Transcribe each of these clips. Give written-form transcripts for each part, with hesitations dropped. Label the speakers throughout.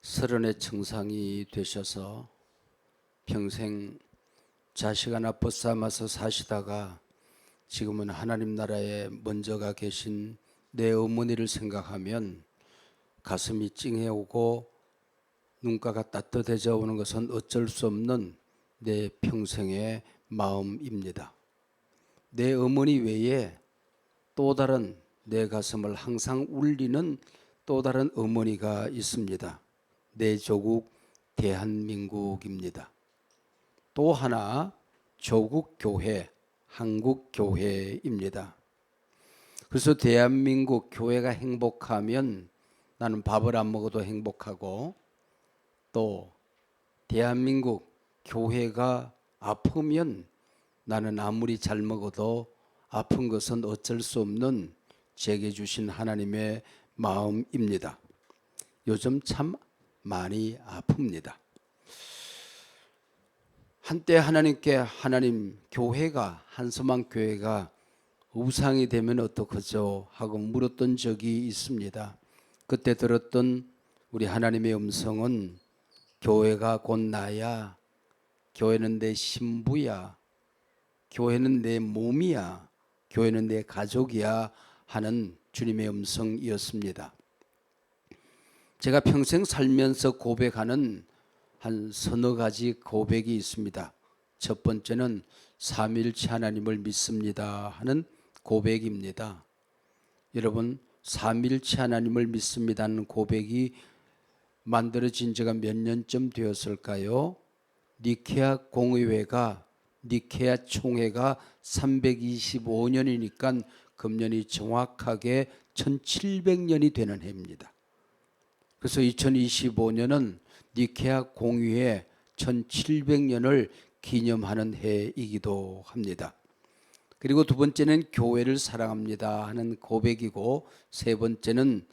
Speaker 1: 서른의 청상이 되셔서 평생 자식 하나 벗삼아서 사시다가 지금은 하나님 나라에 먼저가 계신 내 어머니를 생각하면 가슴이 찡해오고 눈가가 따뜻해져 오는 것은 어쩔 수 없는 내 평생의 마음입니다. 내 어머니 외에 또 다른 내 가슴을 항상 울리는 또 다른 어머니가 있습니다. 내 조국 대한민국입니다. 또 하나 조국교회, 한국교회입니다. 그래서 대한민국 교회가 행복하면 나는 밥을 안 먹어도 행복하고, 또 대한민국 교회가 아프면 나는 아무리 잘 먹어도 아픈 것은 어쩔 수 없는 제게 주신 하나님의 마음입니다. 요즘 참 많이 아픕니다. 한때 하나님 교회가, 한서만 교회가 우상이 되면 어떡하죠 하고 물었던 적이 있습니다. 그때 들었던 우리 하나님의 음성은 교회가 곧 나야, 교회는 내 신부야, 교회는 내 몸이야, 교회는 내 가족이야 하는 주님의 음성이었습니다. 제가 평생 살면서 고백하는 한 서너 가지 고백이 있습니다. 첫 번째는 삼위일체 하나님을 믿습니다 하는 고백입니다. 여러분, 삼위일체 하나님을 믿습니다는 고백이 만들어진 지가 몇 년쯤 되었을까요? 니케아 공의회가, 니케아 총회가 325년이니까 금년이 정확하게 1700년이 되는 해입니다. 그래서 2025년은 니케아 공의회 1700년을 기념하는 해이기도 합니다. 그리고 두 번째는 교회를 사랑합니다 하는 고백이고, 세 번째는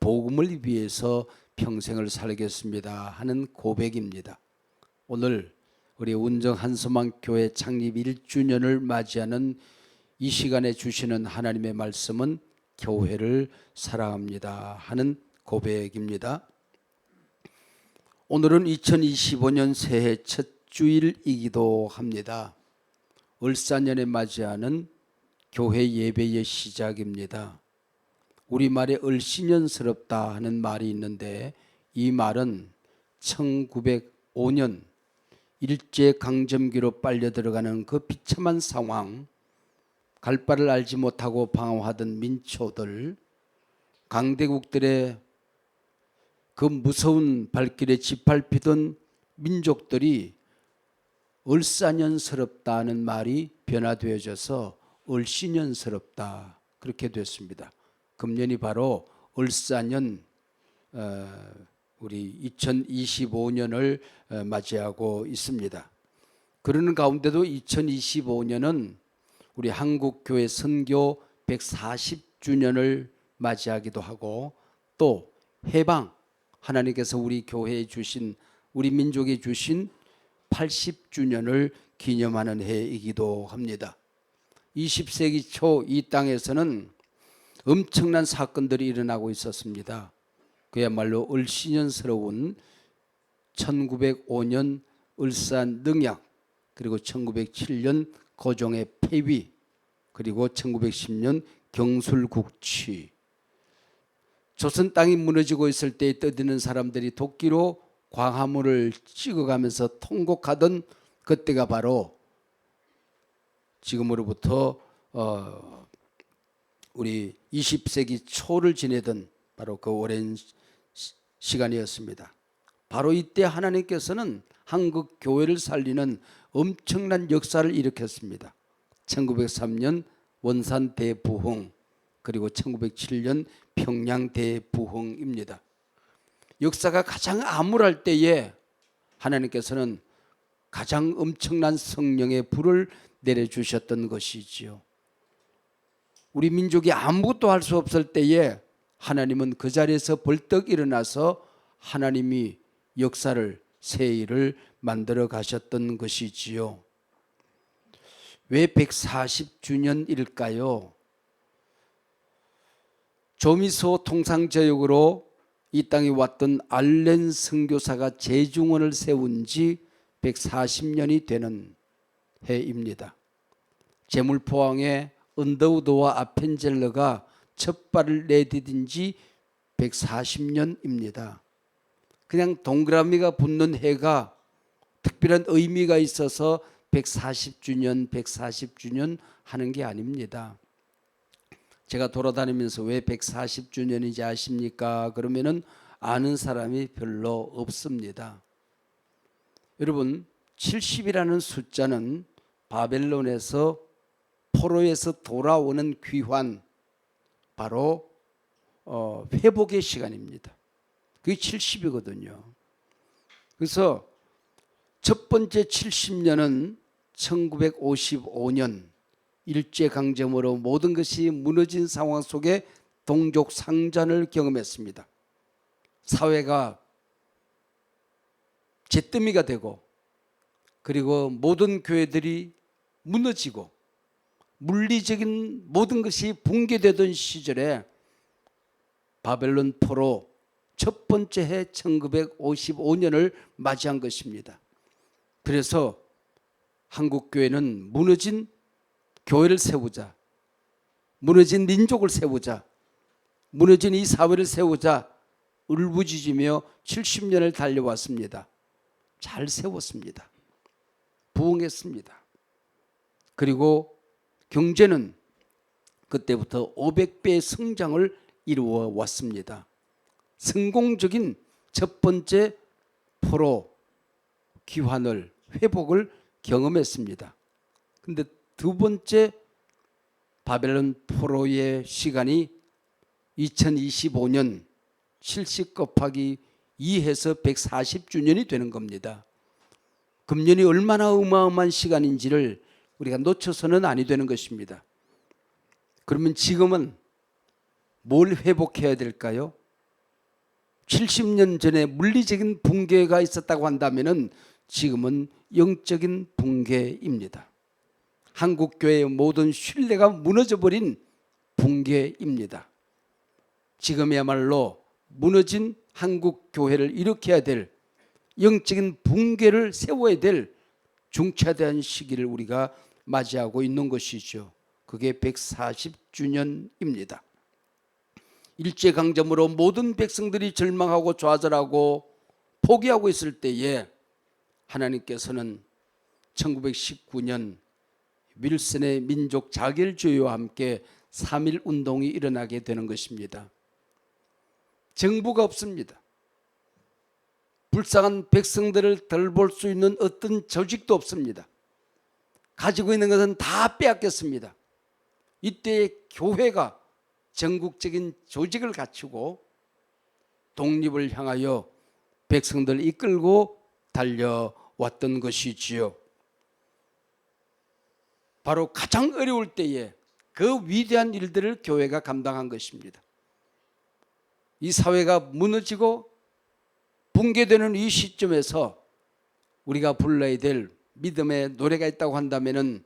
Speaker 1: 복음을 위해서 평생을 살겠습니다 하는 고백입니다. 오늘 우리 운정 한서만 교회 창립 1주년을 맞이하는 이 시간에 주시는 하나님의 말씀은 교회를 사랑합니다 하는 고백입니다. 오늘은 2025년 새해 첫 주일이기도 합니다. 을사년에 맞이하는 교회 예배의 시작입니다. 우리말에 을씨년스럽다 하는 말이 있는데, 이 말은 1905년 일제강점기로 빨려 들어가는 그 비참한 상황, 갈 바를 알지 못하고 방황하던 민초들, 강대국들의 그 무서운 발길에 짓밟히던 민족들이 을사년스럽다는 말이 변화되어져서 을씨년스럽다 그렇게 됐습니다. 금년이 바로 을사년, 우리 2025년을 맞이하고 있습니다. 그러는 가운데도 2025년은 우리 한국교회 선교 140주년을 맞이하기도 하고, 또 해방, 하나님께서 우리 교회에 주신, 우리 민족에 주신 80주년을 기념하는 해이기도 합니다. 20세기 초 이 땅에서는 엄청난 사건들이 일어나고 있었습니다. 그야말로 을씨년스러운 1905년 을사능약, 그리고 1907년 고종의 폐위, 그리고 1910년 경술국취, 조선 땅이 무너지고 있을 때에 떠드는 사람들이 도끼로 광화문을 찍어가면서 통곡하던 그때가 바로 지금으로부터 우리 20세기 초를 지내던 바로 그 오랜 시간이었습니다. 바로 이때 하나님께서는 한국 교회를 살리는 엄청난 역사를 일으켰습니다. 1903년 원산 대부흥, 그리고 1907년 평양 대부흥입니다. 역사가 가장 암울할 때에 하나님께서는 가장 엄청난 성령의 불을 내려주셨던 것이지요. 우리 민족이 아무것도 할 수 없을 때에 하나님은 그 자리에서 벌떡 일어나서 하나님이 역사를, 새 일을 만들어 가셨던 것이지요. 왜 140주년일까요? 조미소 통상저역으로 이 땅에 왔던 알렌 선교사가 재중원을 세운 지 140년이 되는 해입니다. 제물포항에 언더우드와 아펜젤러가 첫 발을 내디딘 지 140년입니다. 그냥 동그라미가 붙는 해가 특별한 의미가 있어서 140주년, 140주년 하는 게 아닙니다. 제가 돌아다니면서 왜 140주년인지 아십니까? 그러면은 아는 사람이 별로 없습니다. 여러분, 70이라는 숫자는 바벨론에서 포로에서 돌아오는 귀환, 바로 회복의 시간입니다. 그게 70이거든요. 그래서 첫 번째 70년은 1955년 일제강점으로 모든 것이 무너진 상황 속에 동족상잔을 경험했습니다. 사회가 잿더미가 되고, 그리고 모든 교회들이 무너지고 물리적인 모든 것이 붕괴되던 시절에 바벨론 포로 첫 번째 해 1955년을 맞이한 것입니다. 그래서 한국 교회는 무너진 교회를 세우자, 무너진 민족을 세우자, 무너진 이 사회를 세우자 울부짖으며 70년을 달려왔습니다. 잘 세웠습니다. 부흥했습니다. 그리고 경제는 그때부터 500배의 성장을 이루어 왔습니다. 성공적인 첫 번째 포로 귀환을, 회복을 경험했습니다. 그런데 두 번째 바벨론 포로의 시간이 2025년 70 곱하기 2해서 140주년이 되는 겁니다. 금년이 얼마나 어마어마한 시간인지를 우리가 놓쳐서는 아니 되는 것입니다. 그러면 지금은 뭘 회복해야 될까요? 70년 전에 물리적인 붕괴가 있었다고 한다면 지금은 영적인 붕괴입니다. 한국교회의 모든 신뢰가 무너져버린 붕괴입니다. 지금이야말로 무너진 한국교회를 일으켜야 될, 영적인 붕괴를 세워야 될 중차대한 시기를 우리가 맞이하고 있는 것이죠. 그게 140주년입니다. 일제강점으로 모든 백성들이 절망하고 좌절하고 포기하고 있을 때에 하나님께서는 1919년 윌슨의 민족 자결주의와 함께 3.1 운동이 일어나게 되는 것입니다. 정부가 없습니다. 불쌍한 백성들을 돌볼 수 있는 어떤 조직도 없습니다. 가지고 있는 것은 다 빼앗겼습니다. 이때 교회가 전국적인 조직을 갖추고 독립을 향하여 백성들을 이끌고 달려왔던 것이지요. 바로 가장 어려울 때에 그 위대한 일들을 교회가 감당한 것입니다. 이 사회가 무너지고 붕괴되는 이 시점에서 우리가 불러야 될 믿음의 노래가 있다고 한다면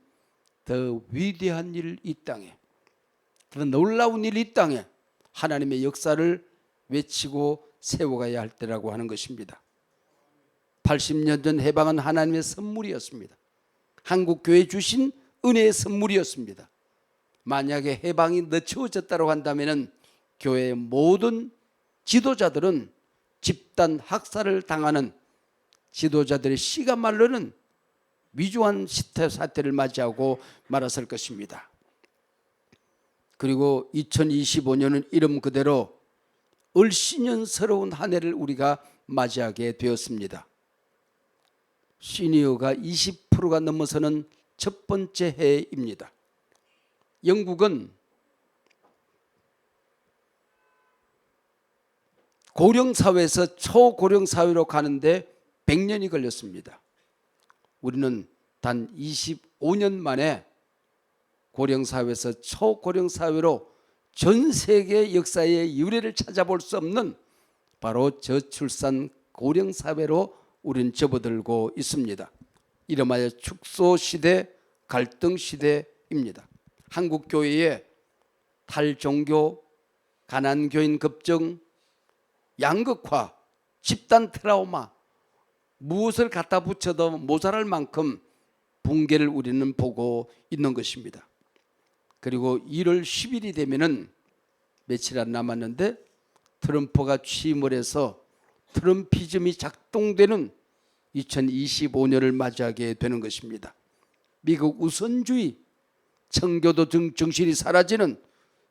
Speaker 1: 더 위대한 일 이 땅에, 더 놀라운 일 이 땅에 하나님의 역사를 외치고 세워가야 할 때라고 하는 것입니다. 80년 전 해방은 하나님의 선물이었습니다. 한국교회 주신 은혜의 선물이었습니다. 만약에 해방이 늦춰졌다고 한다면 교회의 모든 지도자들은 집단 학살을 당하는, 지도자들의 시간말로는 위조한 사태를 맞이하고 말았을 것입니다. 그리고 2025년은 이름 그대로 을씨년스러운 한 해를 우리가 맞이하게 되었습니다. 시니어가 20%가 넘어서는 첫 번째 해입니다. 영국은 고령사회에서 초고령사회로 가는데 100년이 걸렸습니다. 우리는 단 25년 만에 고령사회에서 초고령사회로 전 세계 역사의 유래를 찾아볼 수 없는 바로 저출산 고령사회로 우리는 접어들고 있습니다. 이름하여 축소시대, 갈등시대입니다. 한국교회의 탈종교, 가난교인 급증, 양극화, 집단 트라우마, 무엇을 갖다 붙여도 모자랄 만큼 붕괴를 우리는 보고 있는 것입니다. 그리고 1월 10일이 되면은 며칠 안 남았는데 트럼프가 취임을 해서 트럼피즘이 작동되는 2025년을 맞이하게 되는 것입니다. 미국 우선주의, 청교도 정신이 사라지는,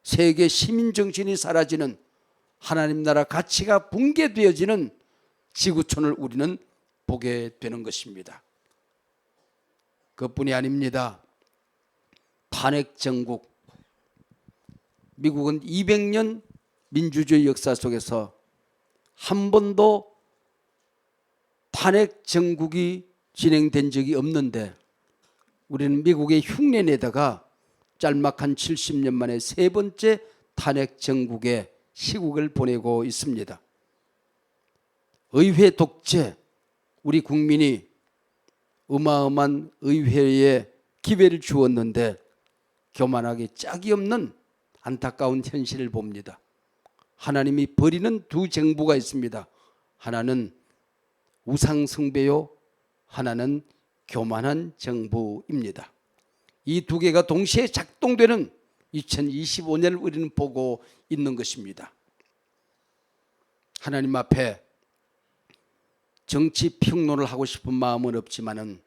Speaker 1: 세계 시민 정신이 사라지는, 하나님 나라 가치가 붕괴되어지는 지구촌을 우리는 보게 되는 것입니다. 그뿐이 아닙니다. 탄핵 정국, 미국은 200년 민주주의 역사 속에서 한 번도 탄핵 정국이 진행된 적이 없는데 우리는 미국의 흉내내다가 짤막한 70년 만에 세 번째 탄핵 정국의 시국을 보내고 있습니다. 의회 독재, 우리 국민이 어마어마한 의회에 기회를 주었는데 교만하게 짝이 없는 안타까운 현실을 봅니다. 하나님이 버리는 두 정부가 있습니다. 하나는 우상숭배요, 하나는 교만한 정부입니다. 이 두 개가 동시에 작동되는 2025년을 우리는 보고 있는 것입니다. 하나님 앞에 정치 평론을 하고 싶은 마음은 없지만은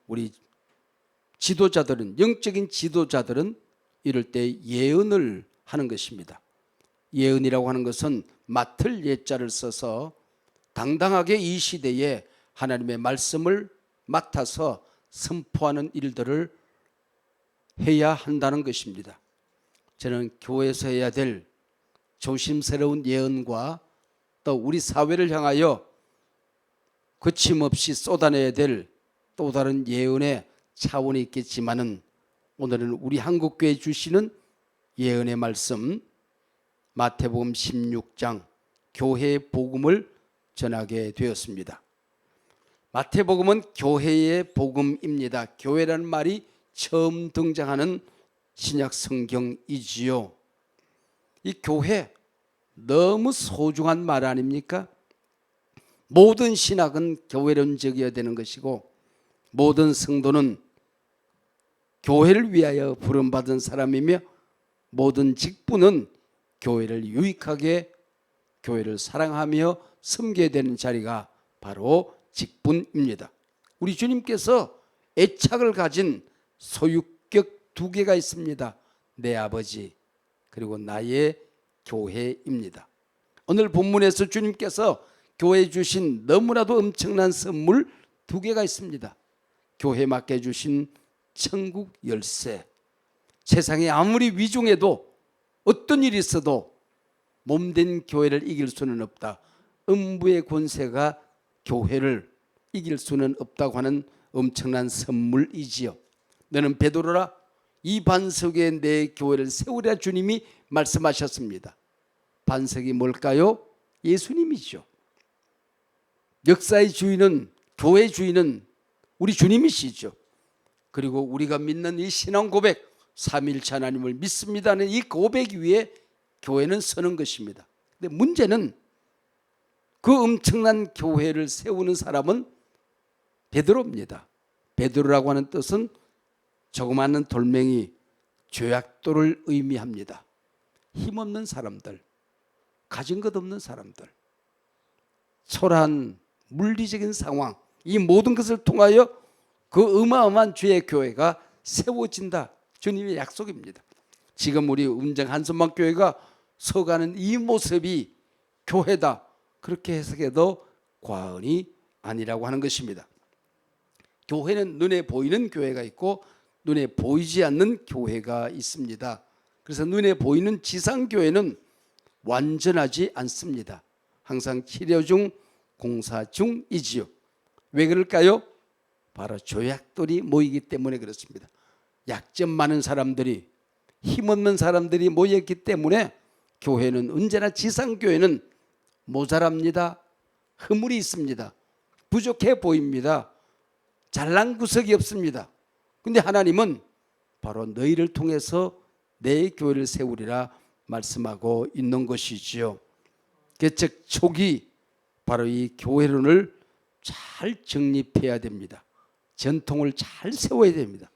Speaker 1: 우리 지도자들은, 영적인 지도자들은 이럴 때 예언을 하는 것입니다. 예언이라고 하는 것은 맡을 예자를 써서 당당하게 이 시대에 하나님의 말씀을 맡아서 선포하는 일들을 해야 한다는 것입니다. 저는 교회에서 해야 될 조심스러운 예언과 또 우리 사회를 향하여 거침없이 쏟아내야 될 또 다른 예언의 차원이 있겠지만은 오늘은 우리 한국교회 주시는 예언의 말씀 마태복음 16장 교회의 복음을 전하게 되었습니다. 마태복음은 교회의 복음입니다. 교회라는 말이 처음 등장하는 신약 성경이지요. 이 교회 너무 소중한 말 아닙니까? 모든 신학은 교회론적이어야 되는 것이고 모든 성도는 교회를 위하여 부름받은 사람이며 모든 직분은 교회를 유익하게, 교회를 사랑하며 섬겨야 되는 자리가 바로 직분입니다. 우리 주님께서 애착을 가진 소유격 두 개가 있습니다. 내 아버지 그리고 나의 교회입니다. 오늘 본문에서 주님께서 교회에 주신 너무나도 엄청난 선물 두 개가 있습니다. 교회 맡겨주신 천국 열쇠. 세상에 아무리 위중해도 어떤 일이 있어도 몸된 교회를 이길 수는 없다. 음부의 권세가 교회를 이길 수는 없다고 하는 엄청난 선물이지요. 너는 베드로라, 이 반석에 내 교회를 세우리라 주님이 말씀하셨습니다. 반석이 뭘까요? 예수님이죠. 역사의 주인은, 교회의 주인은 우리 주님이시죠. 그리고 우리가 믿는 이 신앙 고백, 삼일체 하나님을 믿습니다는 이 고백 위에 교회는 서는 것입니다. 근데 문제는 그 엄청난 교회를 세우는 사람은 베드로입니다. 베드로라고 하는 뜻은 조그마한 돌멩이, 죄악도를 의미합니다. 힘없는 사람들, 가진 것 없는 사람들, 초라한 물리적인 상황, 이 모든 것을 통하여 그 어마어마한 주의 교회가 세워진다. 주님의 약속입니다. 지금 우리 운정 한선만 교회가 서가는 이 모습이 교회다. 그렇게 해석해도 과언이 아니라고 하는 것입니다. 교회는 눈에 보이는 교회가 있고 눈에 보이지 않는 교회가 있습니다. 그래서 눈에 보이는 지상교회는 완전하지 않습니다. 항상 치료 중, 공사 중이지요. 왜 그럴까요? 바로 조약돌이 모이기 때문에 그렇습니다. 약점 많은 사람들이, 힘없는 사람들이 모였기 때문에 교회는 언제나, 지상교회는 모자랍니다. 허물이 있습니다. 부족해 보입니다. 잘난 구석이 없습니다. 근데 하나님은 바로 너희를 통해서 내 교회를 세우리라 말씀하고 있는 것이지요. 개척 초기 바로 이 교회론을 잘 정립해야 됩니다. 전통을 잘 세워야 됩니다.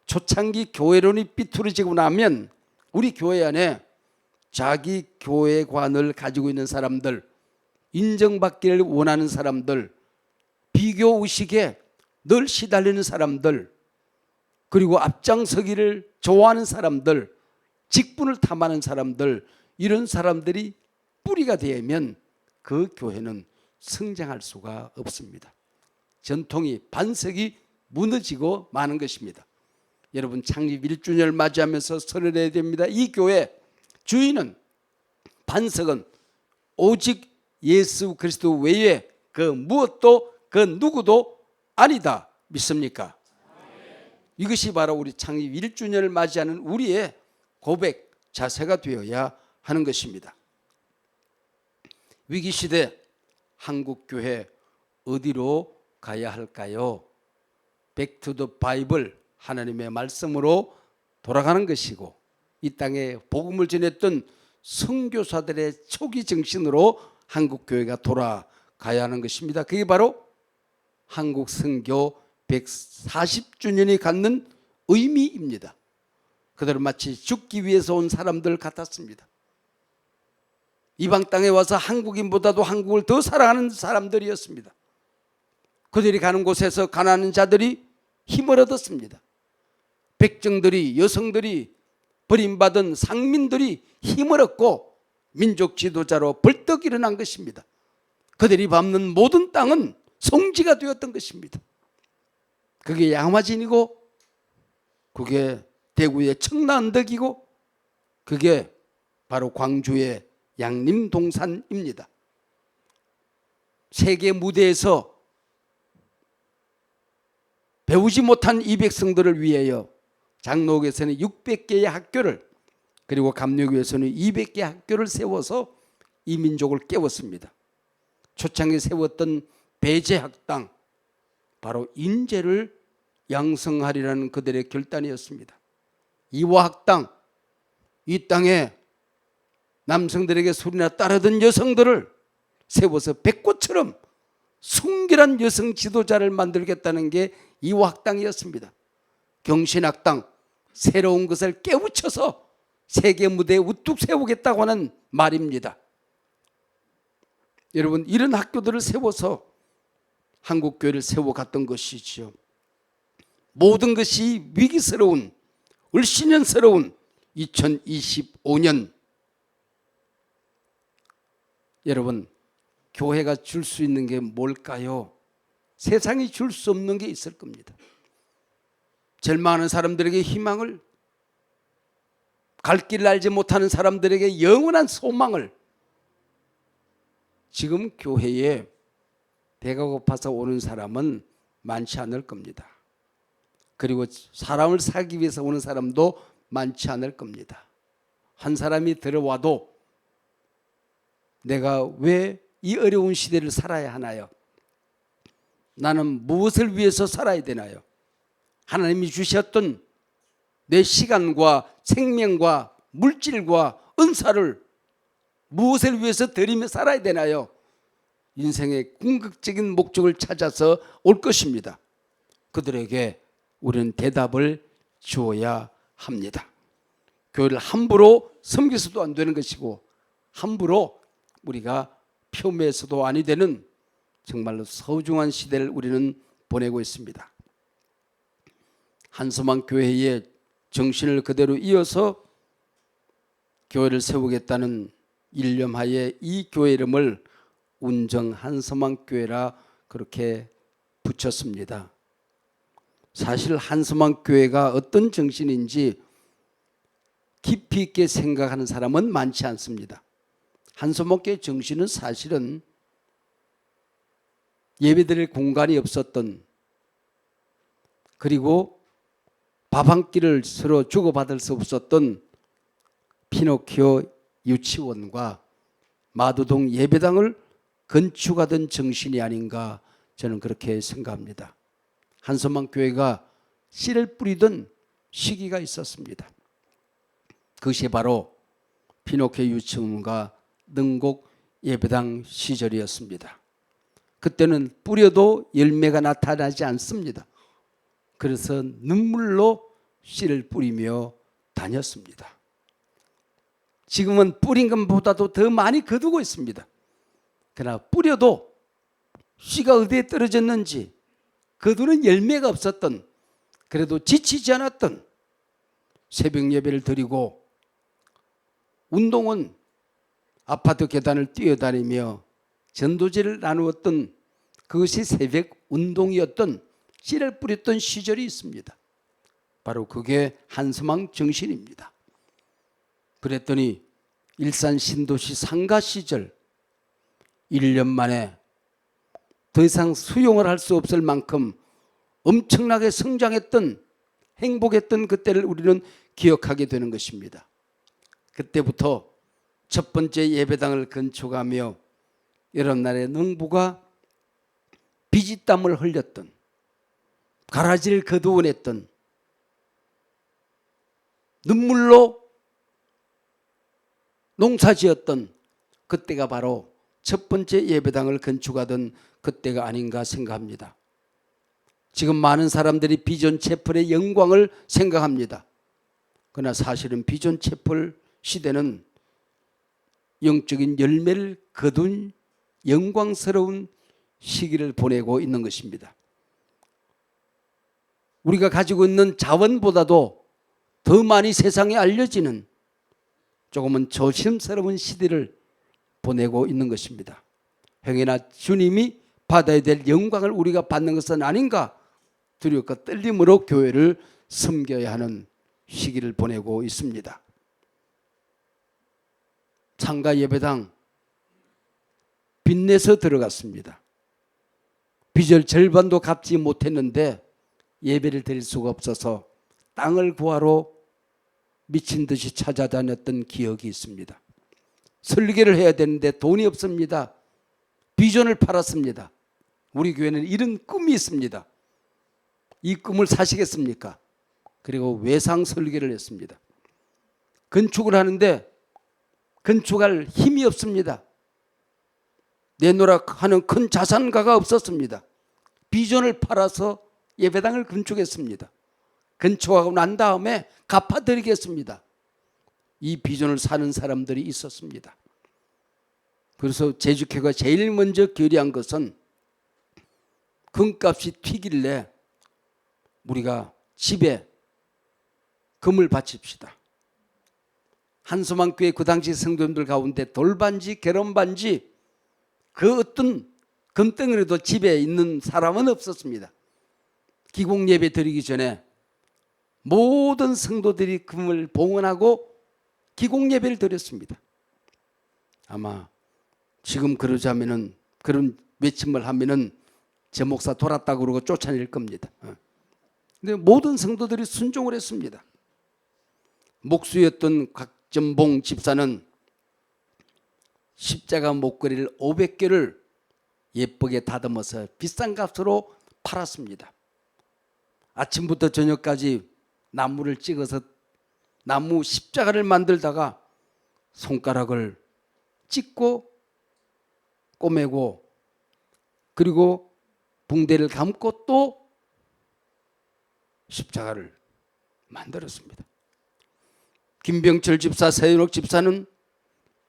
Speaker 1: 초창기 교회론이 삐뚤어지고 나면 우리 교회 안에 자기 교회관을 가지고 있는 사람들, 인정받기를 원하는 사람들, 비교 의식에 늘 시달리는 사람들, 그리고 앞장서기를 좋아하는 사람들, 직분을 탐하는 사람들, 이런 사람들이 뿌리가 되면 그 교회는 성장할 수가 없습니다. 전통이 반석이 무너지고 마는 것입니다. 여러분, 창립 1주년을 맞이하면서 설해야 됩니다. 이 교회 주인은, 반석은 오직 예수 그리스도 외에 그 무엇도 그 누구도 아니다. 믿습니까? 이것이 바로 우리 창립 1주년을 맞이하는 우리의 고백, 자세가 되어야 하는 것입니다. 위기시대 한국교회 어디로 가야 할까요? 백투더 바이블, 하나님의 말씀으로 돌아가는 것이고, 이 땅에 복음을 전했던 선교사들의 초기 정신으로 한국교회가 돌아가야 하는 것입니다. 그게 바로 한국 선교 140주년이 갖는 의미입니다. 그들은 마치 죽기 위해서 온 사람들 같았습니다. 이방 땅에 와서 한국인보다도 한국을 더 사랑하는 사람들이었습니다. 그들이 가는 곳에서 가난한 자들이 힘을 얻었습니다. 백정들이, 여성들이, 버림받은 상민들이 힘을 얻고 민족 지도자로 벌떡 일어난 것입니다. 그들이 밟는 모든 땅은 성지가 되었던 것입니다. 그게 양화진이고, 그게 대구의 청라언덕이고, 그게 바로 광주의 양림동산입니다. 세계 무대에서 배우지 못한 이 백성들을 위하여 장로교에서는 600개의 학교를, 그리고 감리교에서는 200개의 학교를 세워서 이 민족을 깨웠습니다. 초창기에 세웠던 배제학당, 바로 인재를 양성하리라는 그들의 결단이었습니다. 이화학당, 이 땅에 남성들에게 소리나 따르던 여성들을 세워서 백꽃처럼 순결한 여성 지도자를 만들겠다는 게 이화학당이었습니다. 경신학당, 새로운 것을 깨우쳐서 세계 무대에 우뚝 세우겠다고 하는 말입니다. 여러분, 이런 학교들을 세워서 한국교회를 세워갔던 것이지요. 모든 것이 위기스러운, 을씨년스러운 2025년, 여러분, 교회가 줄 수 있는 게 뭘까요? 세상이 줄 수 없는 게 있을 겁니다. 절망하는 사람들에게 희망을, 갈 길을 알지 못하는 사람들에게 영원한 소망을. 지금 교회에 배가 고파서 오는 사람은 많지 않을 겁니다. 그리고 사람을 사기 위해서 오는 사람도 많지 않을 겁니다. 한 사람이 들어와도 내가 왜 이 어려운 시대를 살아야 하나요? 나는 무엇을 위해서 살아야 되나요? 하나님이 주셨던 내 시간과 생명과 물질과 은사를 무엇을 위해서 드리며 살아야 되나요? 인생의 궁극적인 목적을 찾아서 올 것입니다. 그들에게 우리는 대답을 주어야 합니다. 교회를 함부로 섬겨서도 안 되는 것이고, 함부로 우리가 폄훼해서도 아니 되는 정말로 소중한 시대를 우리는 보내고 있습니다. 한소망 교회의 정신을 그대로 이어서 교회를 세우겠다는 일념하에 이 교회 이름을 운정 한소망 교회라 그렇게 붙였습니다. 사실 한소망 교회가 어떤 정신인지 깊이 있게 생각하는 사람은 많지 않습니다. 한소망 교회 정신은 사실은 예배드릴 공간이 없었던, 그리고 밥 한 끼를 서로 주고받을 수 없었던 피노키오 유치원과 마두동 예배당을 건축하던 정신이 아닌가, 저는 그렇게 생각합니다. 한소망 교회가 씨를 뿌리던 시기가 있었습니다. 그것이 바로 피노키오 유치원과 능곡 예배당 시절이었습니다. 그때는 뿌려도 열매가 나타나지 않습니다. 그래서 눈물로 씨를 뿌리며 다녔습니다. 지금은 뿌린 것보다도 더 많이 거두고 있습니다. 그러나 뿌려도 씨가 어디에 떨어졌는지 거두는 열매가 없었던, 그래도 지치지 않았던 새벽 예배를 드리고 운동은 아파트 계단을 뛰어다니며 전도제를 나누었던, 그것이 새벽 운동이었던, 씨를 뿌렸던 시절이 있습니다. 바로 그게 한서망 정신입니다. 그랬더니 일산 신도시 상가 시절 1년 만에 더 이상 수용을 할 수 없을 만큼 엄청나게 성장했던, 행복했던 그때를 우리는 기억하게 되는 것입니다. 그때부터 첫 번째 예배당을 건축하며 여러 날의 농부가 피지땀을 흘렸던, 가라지를 거두어냈던, 눈물로 농사지었던 그때가 바로 첫 번째 예배당을 건축하던 그때가 아닌가 생각합니다. 지금 많은 사람들이 비전 채플의 영광을 생각합니다. 그러나 사실은 비전 채플 시대는 영적인 열매를 거둔 영광스러운 시기를 보내고 있는 것입니다. 우리가 가지고 있는 자원보다도 더 많이 세상에 알려지는 조금은 조심스러운 시대를 보내고 있는 것입니다. 행여나 주님이 받아야 될 영광을 우리가 받는 것은 아닌가 두렵고 떨림으로 교회를 섬겨야 하는 시기를 보내고 있습니다. 창가 예배당 빚내서 들어갔습니다. 빚을 절반도 갚지 못했는데 예배를 드릴 수가 없어서 땅을 구하러 미친 듯이 찾아다녔던 기억이 있습니다. 설계를 해야 되는데 돈이 없습니다. 비전을 팔았습니다. 우리 교회는 이런 꿈이 있습니다. 이 꿈을 사시겠습니까? 그리고 외상 설계를 했습니다. 건축을 하는데 건축할 힘이 없습니다. 내놓으라 하는 큰 자산가가 없었습니다. 비전을 팔아서 예배당을 건축했습니다. 건축하고 난 다음에 갚아드리겠습니다. 이 비전을 사는 사람들이 있었습니다. 그래서 제주교회가 제일 먼저 결의한 것은 금값이 튀길래 우리가 집에 금을 바칩시다. 한소망교회 그 당시 성도님들 가운데 돌반지, 계란반지 그 어떤 금덩어리도 집에 있는 사람은 없었습니다. 기공 예배 드리기 전에 모든 성도들이 금을 봉헌하고 기공 예배를 드렸습니다. 아마 지금 그러자면은, 그런 외침을 하면은 제 목사 돌았다고 그러고 쫓아낼 겁니다. 근데 모든 성도들이 순종을 했습니다. 목수였던 곽전봉 집사는 십자가 목걸이를 500개를 예쁘게 다듬어서 비싼 값으로 팔았습니다. 아침부터 저녁까지 나무를 찍어서 나무 십자가를 만들다가 손가락을 찢고 꼬매고 그리고 붕대를 감고 또 십자가를 만들었습니다. 김병철 집사, 서현옥 집사는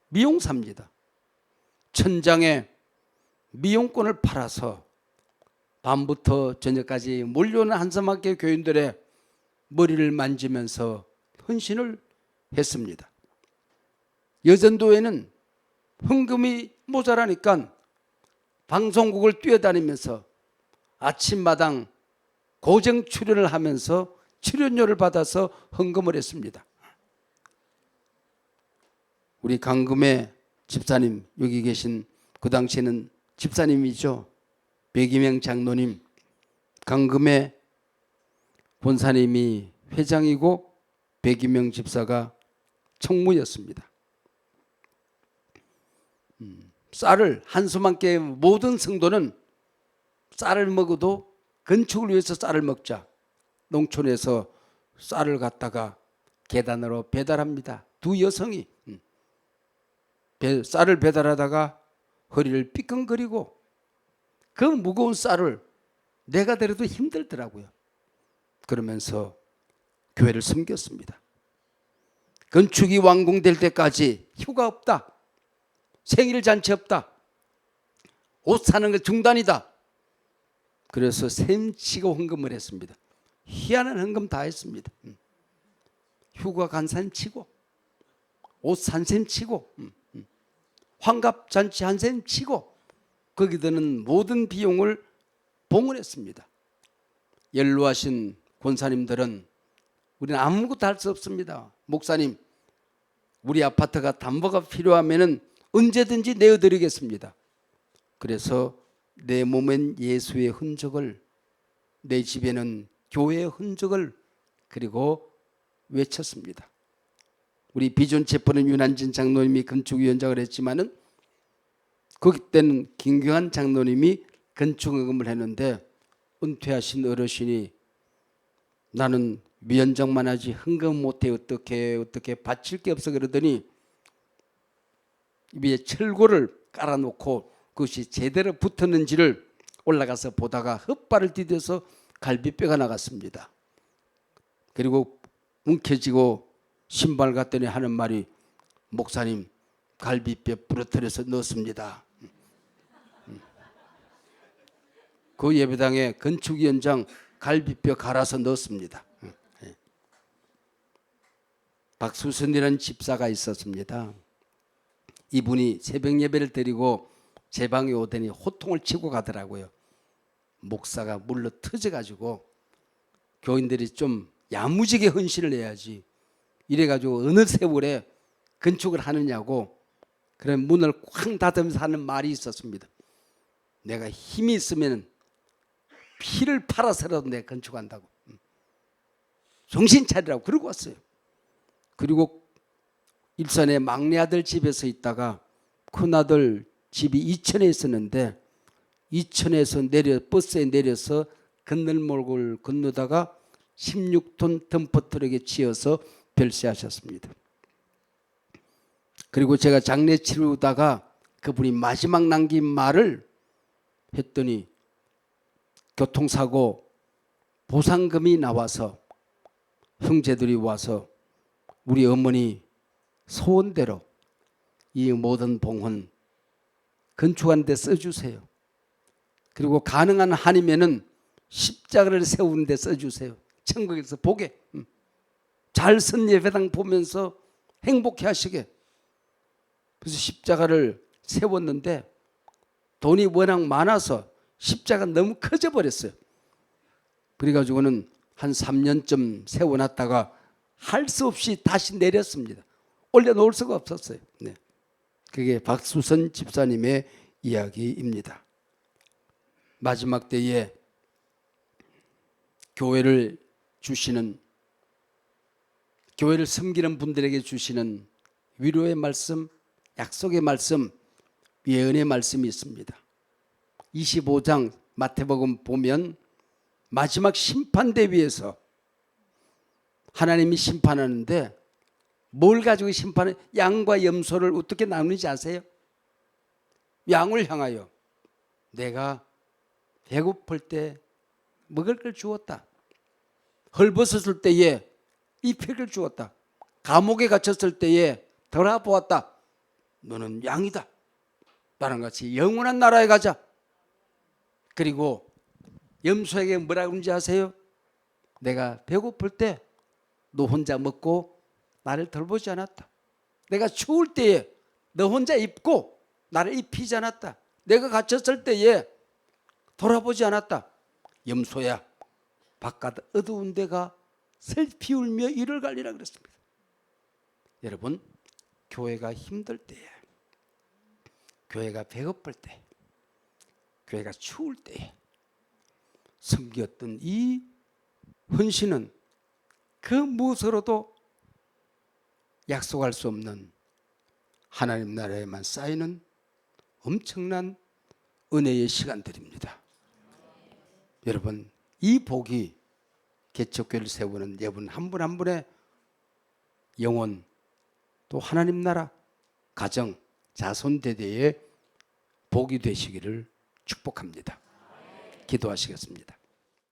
Speaker 1: 미용사입니다. 천장에 미용권을 팔아서 밤부터 저녁까지 몰려오는 한서망교회 교인들의 머리를 만지면서 헌신을 했습니다. 여전도에는 헌금이 모자라니까 방송국을 뛰어다니면서 아침마당 고정 출연을 하면서 출연료를 받아서 헌금을 했습니다. 우리 강금의 집사님, 여기 계신 그 당시에는 집사님이죠. 백이명 장로님, 강금의 본사님이 회장이고 백이명 집사가 총무였습니다. 쌀을, 한소망교회 모든 성도는 쌀을 먹어도 건축을 위해서 쌀을 먹자. 농촌에서 쌀을 갖다가 계단으로 배달합니다. 두 여성이 쌀을 배달하다가 허리를 삐끈거리고 그 무거운 쌀을 내가 들어도 힘들더라고요. 그러면서 교회를 섬겼습니다. 건축이 완공될 때까지 휴가 없다. 생일 잔치 없다. 옷 사는 거 중단이다. 그래서 셈치고 헌금을 했습니다. 희한한 헌금 다 했습니다. 휴가 간 셈 치고 옷 산 셈 치고 환갑 잔치 한 셈 치고 거기 드는 모든 비용을 봉헌했습니다. 연로하신 권사님들은 우리는 아무것도 할 수 없습니다. 목사님, 우리 아파트가 담보가 필요하면 언제든지 내어드리겠습니다. 그래서 내 몸엔 예수의 흔적을, 내 집에는 교회의 흔적을 그리고 외쳤습니다. 우리 비전 체포는 윤한진 장로님이 건축위원장을 했지만은 그때는 김경환 장로님이 건축헌금을 했는데 은퇴하신 어르신이 나는 위원장만 하지 헌금 못해 어떻게 바칠 게 없어 그러더니 위에 철골을 깔아놓고 그것이 제대로 붙었는지를 올라가서 보다가 헛발을 디뎌서 갈비뼈가 나갔습니다. 그리고 움켜쥐고 신발 갔더니 하는 말이 목사님 갈비뼈 부러뜨려서 넣었습니다. 그 예배당에 건축위원장 갈비뼈 갈아서 넣었습니다. 박수선이라는 집사가 있었습니다. 이분이 새벽 예배를 드리고 제 방에 오더니 호통을 치고 가더라고요. 목사가 물러 터져가지고 교인들이 좀 야무지게 헌신을 해야지 이래가지고 어느 세월에 건축을 하느냐고 그런 문을 쾅 닫으면서 하는 말이 있었습니다. 내가 힘이 있으면 피를 팔아서라도 내가 건축한다고. 정신 차리라고 그러고 왔어요. 그리고 일산의 막내 아들 집에서 있다가 큰아들 집이 이천에 있었는데 이천에서 버스에 내려서 건널목을 건너다가 16톤 덤퍼트럭에 치여서 별세하셨습니다. 그리고 제가 장례 치르다가 그분이 마지막 남긴 말을 했더니 교통사고 보상금이 나와서 형제들이 와서 우리 어머니 소원대로 이 모든 봉헌 건축하는 데 써주세요. 그리고 가능한 한이면은 십자가를 세우는 데 써주세요. 천국에서 보게. 잘 선 예배당 보면서 행복해 하시게. 그래서 십자가를 세웠는데 돈이 워낙 많아서 십자가 너무 커져 버렸어요. 그래가지고는 한 3년쯤 세워놨다가 할 수 없이 다시 내렸습니다. 올려놓을 수가 없었어요. 네. 그게 박수선 집사님의 이야기입니다. 마지막 때에 교회를 섬기는 분들에게 주시는 위로의 말씀, 약속의 말씀, 예언의 말씀이 있습니다. 25장 마태복음 보면 마지막 심판대위에서 하나님이 심판하는데 뭘 가지고 심판해? 양과 염소를 어떻게 나누는지 아세요? 양을 향하여 내가 배고플 때 먹을 걸 주었다. 헐벗었을 때에 입힐 주었다. 감옥에 갇혔을 때에 돌아보았다. 너는 양이다. 나랑 같이 영원한 나라에 가자. 그리고 염소에게 뭐라고 그러는지 아세요? 내가 배고플 때 너 혼자 먹고 나를 돌보지 않았다. 내가 추울 때에 너 혼자 입고 나를 입히지 않았다. 내가 갇혔을 때에 돌아보지 않았다. 염소야, 바깥 어두운 데가 슬피 울며 이를 갈리라 그랬습니다. 여러분, 교회가 힘들 때에, 교회가 배고플 때, 교회가 추울 때에 섬겼던 이 헌신은 그 무엇으로도 약속할 수 없는 하나님 나라에만 쌓이는 엄청난 은혜의 시간들입니다. 여러분, 이 복이 개척교회를 세우는 여러분 한 분 한 분의 영혼, 또 하나님 나라, 가정, 자손 대대에 복이 되시기를 축복합니다. 기도하시겠습니다.